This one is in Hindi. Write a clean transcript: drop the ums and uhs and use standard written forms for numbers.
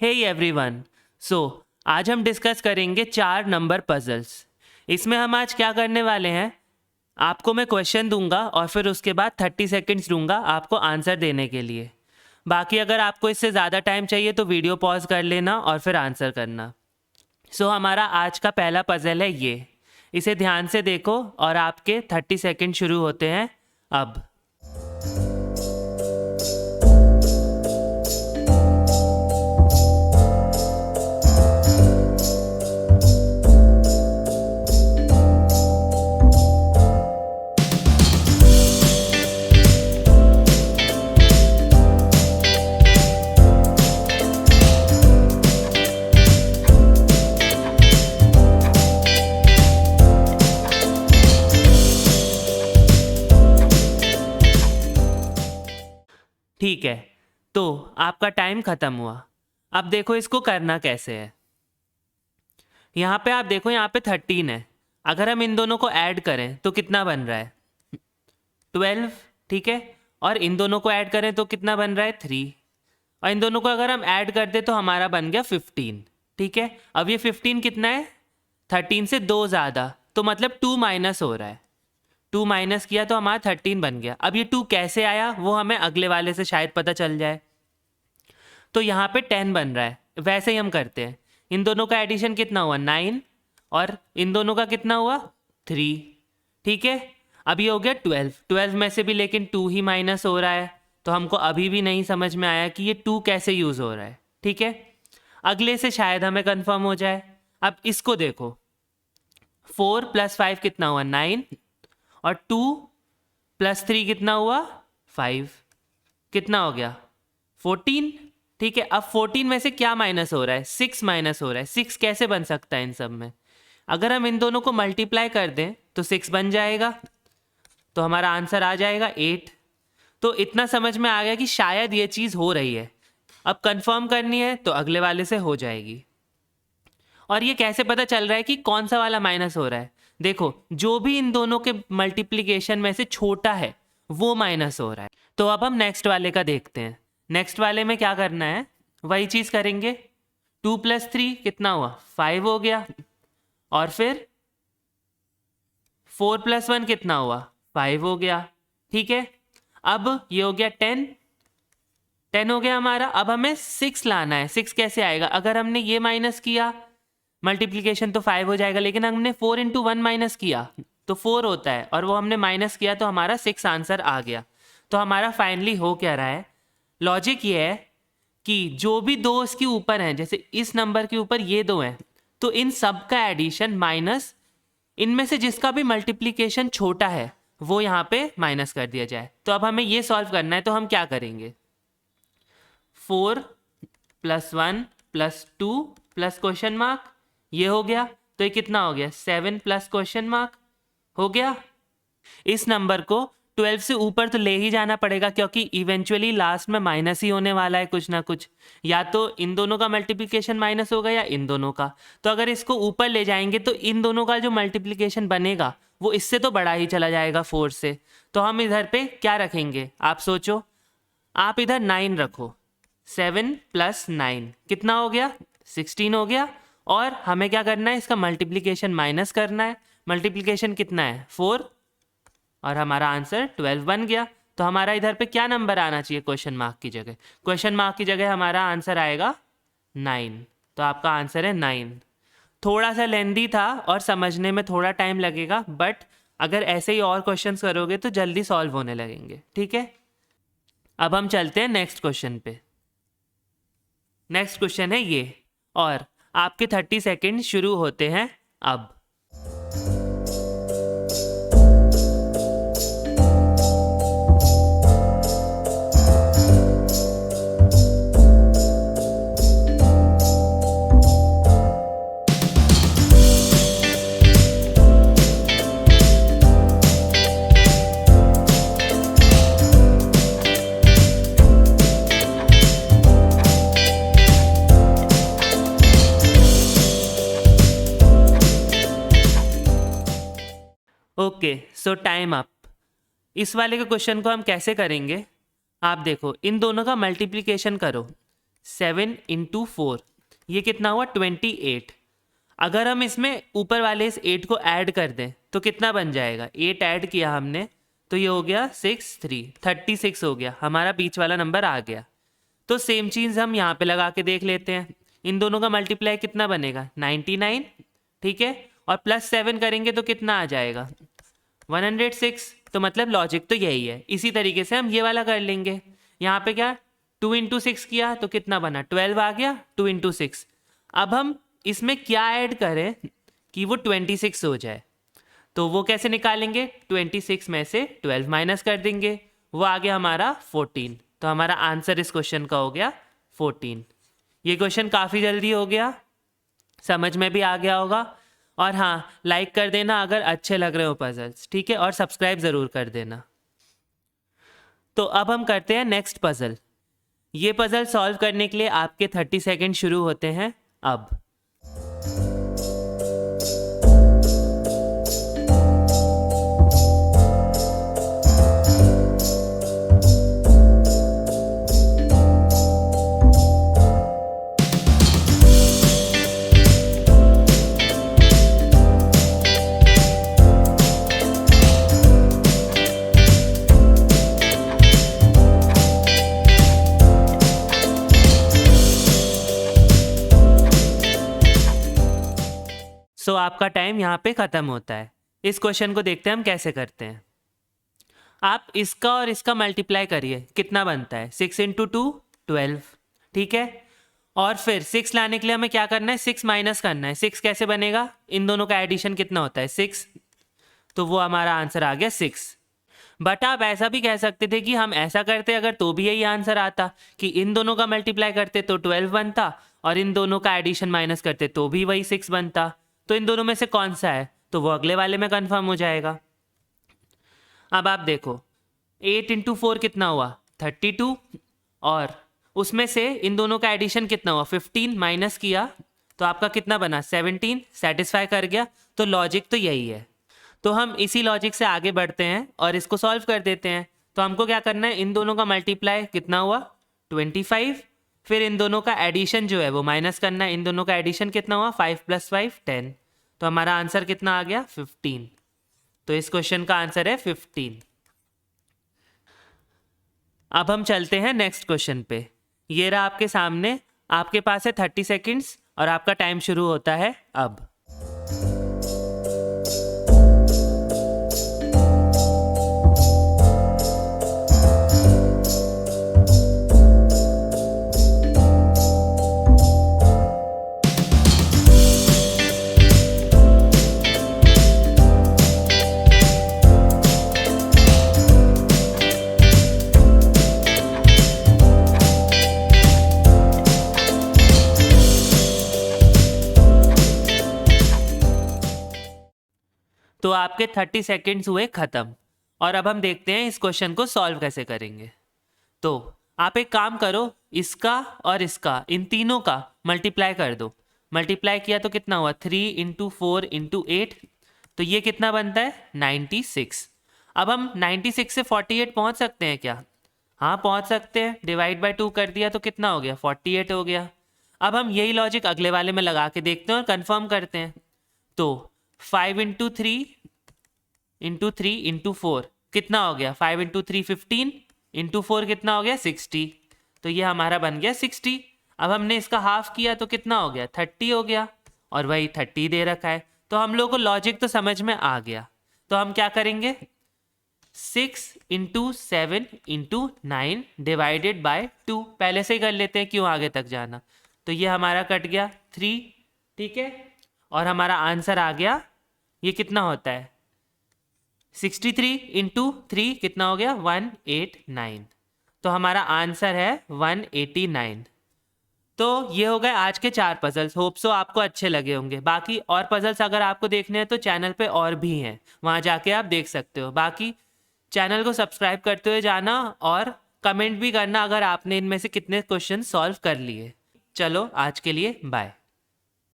हे एवरीवन, सो आज हम डिस्कस करेंगे 4 नंबर पजल्स। इसमें हम आज क्या करने वाले हैं, आपको मैं क्वेश्चन दूंगा और फिर उसके बाद 30 सेकंड्स दूंगा आपको आंसर देने के लिए। बाकी अगर आपको इससे ज़्यादा टाइम चाहिए तो वीडियो पॉज कर लेना और फिर आंसर करना। सो हमारा आज का पहला पजल है ये, इसे ध्यान से देखो और आपके 30 सेकंड शुरू होते हैं अब। ठीक है, तो आपका टाइम ख़त्म हुआ। अब देखो इसको करना कैसे है। यहाँ पे आप देखो, यहाँ पे 13 है। अगर हम इन दोनों को ऐड करें तो कितना बन रहा है? 12, ठीक है। और इन दोनों को ऐड करें तो कितना बन रहा है? 3। और इन दोनों को अगर हम ऐड कर दें तो हमारा बन गया 15, ठीक है। अब ये 15 कितना है? 13 से 2 ज़्यादा, तो मतलब 2 माइनस हो रहा है। 2 माइनस किया तो हमारा 13 बन गया। अब ये 2 कैसे आया वो हमें अगले वाले से शायद पता चल जाए। तो यहाँ पे 10 बन रहा है। वैसे ही हम करते हैं, इन दोनों का एडिशन कितना हुआ? 9, और इन दोनों का कितना हुआ? 3, ठीक है। अब ये हो गया 12। 12 में से भी लेकिन 2 ही माइनस हो रहा है, तो हमको अभी भी नहीं समझ में आया कि ये 2 कैसे यूज़ हो रहा है, ठीक है। अगले से शायद हमें कंफर्म हो जाए। अब इसको देखो, 4 + 5 कितना हुआ? 9, और 2 + 3 कितना हुआ? 5। कितना हो गया? 14, ठीक है। अब 14 में से क्या माइनस हो रहा है? 6 माइनस हो रहा है। 6 कैसे बन सकता है इन सब में? अगर हम इन दोनों को मल्टीप्लाई कर दें तो 6 बन जाएगा, तो हमारा आंसर आ जाएगा 8। तो इतना समझ में आ गया कि शायद ये चीज़ हो रही है। अब कंफर्म करनी है तो अगले वाले से हो जाएगी। और ये कैसे पता चल रहा है कि कौन सा वाला माइनस हो रहा है? देखो, जो भी इन दोनों के मल्टीप्लिकेशन में से छोटा है वो माइनस हो रहा है। तो अब हम नेक्स्ट वाले का देखते हैं। नेक्स्ट वाले में क्या करना है, वही चीज़ करेंगे। 2 + 3 कितना हुआ? 5 हो गया। और फिर 4 + 1 कितना हुआ? 5 हो गया, ठीक है। अब ये हो गया 10। 10 हो गया हमारा। अब हमें 6 लाना है। 6 कैसे आएगा? अगर हमने ये माइनस किया मल्टीप्लिकेशन तो 5 हो जाएगा, लेकिन हमने 4 × 1 माइनस किया तो 4 होता है, और वो हमने माइनस किया तो हमारा 6 आंसर आ गया। तो हमारा फाइनली हो क्या रहा है? लॉजिक ये है कि जो भी दो इसके ऊपर हैं, जैसे इस नंबर के ऊपर ये दो हैं, तो इन सब का एडिशन माइनस इनमें से जिसका भी मल्टीप्लिकेशन छोटा है वो यहाँ पे माइनस कर दिया जाए। तो अब हमें ये सॉल्व करना है, तो हम क्या करेंगे? 4 + 1 + 2 + क्वेश्चन मार्क, ये हो गया। तो ये कितना हो गया? 7 + क्वेश्चन मार्क हो गया। इस नंबर को 12 से ऊपर तो ले ही जाना पड़ेगा, क्योंकि इवेंचुअली लास्ट में माइनस ही होने वाला है कुछ ना कुछ। या तो इन दोनों का मल्टीप्लिकेशन माइनस होगा या इन दोनों का। तो अगर इसको ऊपर ले जाएंगे तो इन दोनों का जो मल्टीप्लिकेशन बनेगा वो इससे तो बड़ा ही चला जाएगा 4 से। तो हम इधर पे क्या रखेंगे आप सोचो? आप इधर 9 रखो। 7 + 9 कितना हो गया? 16 हो गया। और हमें क्या करना है? इसका मल्टीप्लिकेशन माइनस करना है। मल्टीप्लिकेशन कितना है? 4, और हमारा आंसर 12 बन गया। तो हमारा इधर पे क्या नंबर आना चाहिए क्वेश्चन मार्क की जगह? क्वेश्चन मार्क की जगह हमारा आंसर आएगा 9। तो आपका आंसर है 9। थोड़ा सा लेंदी था और समझने में थोड़ा टाइम लगेगा, बट अगर ऐसे ही और क्वेश्चंस करोगे तो जल्दी सॉल्व होने लगेंगे, ठीक है। अब हम चलते हैं नेक्स्ट क्वेश्चन पे। नेक्स्ट क्वेश्चन है ये, और आपके 30 सेकेंड शुरू होते हैं अब। ओके, सो टाइम अप। इस वाले के क्वेश्चन को हम कैसे करेंगे? आप देखो, इन दोनों का मल्टीप्लिकेशन करो। 7 इंटू 4, ये कितना हुआ 28। अगर हम इसमें ऊपर वाले इस 8 को ऐड कर दें तो कितना बन जाएगा, 8 ऐड किया हमने तो ये हो गया 36 हो गया, हमारा बीच वाला नंबर आ गया। तो सेम चीज़ हम यहाँ पे लगा के देख लेते हैं, इन दोनों का मल्टीप्लाई कितना बनेगा 99, ठीक है, और प्लस 7 करेंगे तो कितना आ जाएगा 106। तो मतलब लॉजिक तो यही है। इसी तरीके से हम ये वाला कर लेंगे, यहाँ पे क्या 2 इंटू 6 किया तो कितना बना 12 आ गया 2 इंटू 6। अब हम इसमें क्या ऐड करें कि वो 26 हो जाए, तो वो कैसे निकालेंगे, 26 में से 12 माइनस कर देंगे, वो आ गया हमारा 14। तो हमारा आंसर इस क्वेश्चन का हो गया 14। ये क्वेश्चन काफ़ी जल्दी हो गया, समझ में भी आ गया होगा। और हाँ, लाइक कर देना अगर अच्छे लग रहे हो पजल्स, ठीक है, और सब्सक्राइब ज़रूर कर देना। तो अब हम करते हैं नेक्स्ट पजल। ये पजल सॉल्व करने के लिए आपके 30 सेकेंड शुरू होते हैं अब। सो आपका टाइम यहाँ पे ख़त्म होता है। इस क्वेश्चन को देखते हैं हम कैसे करते हैं। आप इसका और इसका मल्टीप्लाई करिए, कितना बनता है 6 इंटू 2 12, ठीक है। और फिर 6 लाने के लिए हमें क्या करना है, 6 माइनस करना है। 6 कैसे बनेगा, इन दोनों का एडिशन कितना होता है 6, तो वो हमारा आंसर आ गया 6। बट आप ऐसा भी कह सकते थे कि हम ऐसा करते अगर तो भी यही आंसर आता कि इन दोनों का मल्टीप्लाई करते तो 12 बनता और इन दोनों का एडिशन माइनस करते तो भी वही 6 बनता। तो इन दोनों में से कौन सा है, तो वो अगले वाले में कंफर्म हो जाएगा। अब आप देखो 8 इंटू 4 कितना हुआ 32, और उसमें से इन दोनों का एडिशन कितना हुआ 15, माइनस किया तो आपका कितना बना 17, सेटिस्फाई कर गया। तो लॉजिक तो यही है। तो हम इसी लॉजिक से आगे बढ़ते हैं और इसको सॉल्व कर देते हैं। तो हमको क्या करना है, इन दोनों का मल्टीप्लाई कितना हुआ 25, फिर इन दोनों का एडिशन जो है वो माइनस करना है। इन दोनों का एडिशन कितना हुआ 5 + 5 10, तो हमारा आंसर कितना आ गया 15। तो इस क्वेश्चन का आंसर है 15। अब हम चलते हैं नेक्स्ट क्वेश्चन पे। ये रहा आपके सामने, आपके पास है 30 सेकेंड्स और आपका टाइम शुरू होता है अब। तो आपके 30 सेकेंड्स हुए ख़त्म और अब हम देखते हैं इस क्वेश्चन को सॉल्व कैसे करेंगे। तो आप एक काम करो, इसका और इसका, इन तीनों का मल्टीप्लाई कर दो। मल्टीप्लाई किया तो कितना हुआ 3 इंटू 4 इंटू 8, तो ये कितना बनता है 96। अब हम 96 से 48 पहुंच सकते हैं क्या, हाँ पहुंच सकते हैं। डिवाइड बाय 2 कर दिया तो कितना हो गया 48 हो गया। अब हम यही लॉजिक अगले वाले में लगा के देखते हैं और कंफर्म करते हैं। तो 5 इंटू 3 इंटू 4 कितना हो गया 5 इंटू 3 15, इंटू 4 कितना हो गया 60, तो ये हमारा बन गया 60। अब हमने इसका हाफ किया तो कितना हो गया 30 हो गया, और वही 30 दे रखा है। तो हम लोग को लॉजिक तो समझ में आ गया। तो हम क्या करेंगे 6 इंटू 7 इंटू 9 डिवाइडेड बाय 2, पहले से ही कर लेते हैं, क्यों आगे तक जाना। तो ये हमारा कट गया 3, ठीक है, और हमारा आंसर आ गया, ये कितना होता है 63 इंटू 3 कितना हो गया 189, तो हमारा आंसर है 189। तो ये हो गए आज के 4 पजल्स। होप सो आपको अच्छे लगे होंगे। बाकी और पजल्स अगर आपको देखने हैं तो चैनल पे और भी हैं, वहाँ जाके आप देख सकते हो। बाकी चैनल को सब्सक्राइब करते हुए जाना और कमेंट भी करना अगर आपने इनमें से कितने क्वेश्चन सॉल्व कर लिए। चलो आज के लिए बाय।